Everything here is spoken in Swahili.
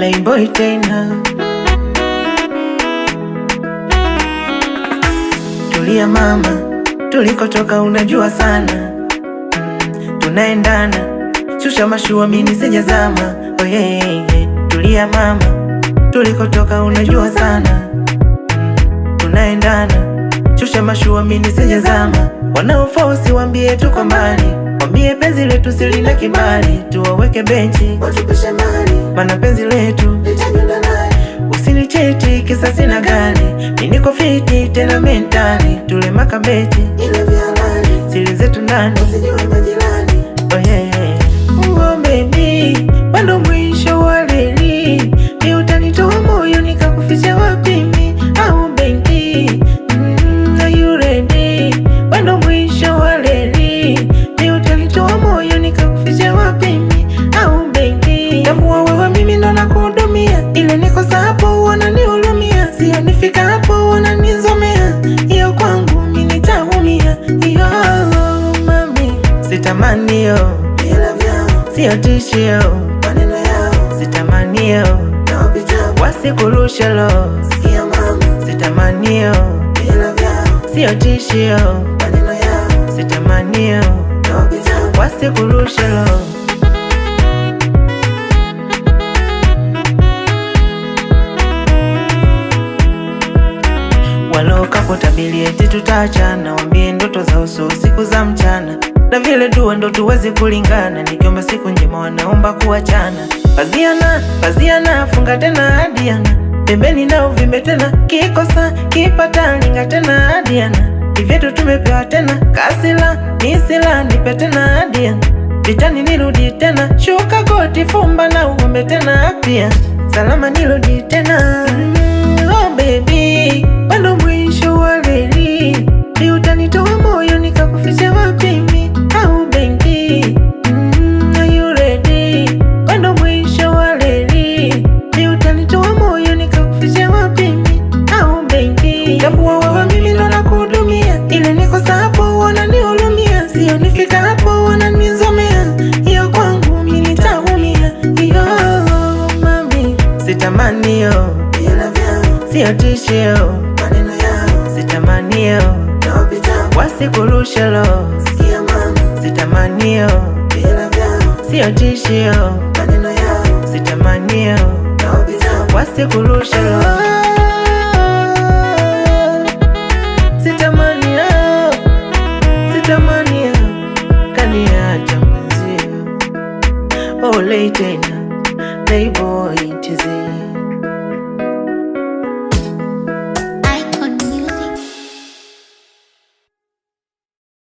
Playboy tena. Tulia mama, tulikotoka unajua sana. Tunaendana, shusha mashua mimi sijazama. Oh yeah. Tulia mama, tulikotoka unajua sana. Tunaendana, shusha mashua mimi sijazama. Wanaofosi waambie tuko mbali, waambie penzi letu silina kibali. Tuwaweke benchi, watupishe mali, mana penzi letu litajunda nani. Usinicheti kisa sina gari, mimi niko fiti tena mentali. Tule makabeti, ile vya halali, siri zetu ndani, usijue majirani. Oh yeah. Oh baby, bado mwisho wa reli. Ni utanitoa moyo nikakufisha wapi mimi? Au baby, are you ready? Bado mwisho wa reli. Ni utanitoa moyo nikakufisha wapi mimi? Au baby, tambua wewe mimi ndo nakuhudumia. Ile niko hapo wananihurumia, sio nifika hapo wananizomea. Hiyo kwangu mimi nitaumia. Hiyo mami, sitamani yo bila vyao, sio tishio maneno yao. Sitamani yo wasikurushe lo, sio mama. Sitamani yo bila vyao, sio tishio maneno yao. Sitamani yo wasikurushe lo. Walokapo tabili eti tutachana, wambie ndoto za uso siku za mchana. Na vile dua ndo tuwezi kulingana, nikiomba siku njema wanaomba kuachana. Paziana, funga tena adiana, pembeni na uvimbe tena. Kikosa, kipata linga tena adiana. Hivyetu tumepewa tena, kasila, nisila, nipe tena adiana. Vitani nirudi tena, shuka goti fumba na uombe tena pia. Salama nirudi tena. Oh baby, bado mwisho wa reli. Ni utanitoa moyo nikakufisha wapi mimi? Au baby, are you ready? Bado mwisho wa reli. Ni utanitoa moyo nikakufisha wapi mimi? Au baby, tambua wewe mimi ndo nakuhudumia. Ile niko hapo wananihurumia, sio nifika hapo wananizomea. Hiyo kwangu mimi nitaumia. Hiyo mami, sitamani yo bila vyao, sio tishio maneno yao. Sitamani yo wasikurushe lo, sio mama. Sitamani yo bila vyao, sio tishio maneno yao. Sitamani yo wasikurushe lo. Sitamani yo kaniacha mwenzio. Ole tena Playboy TZ.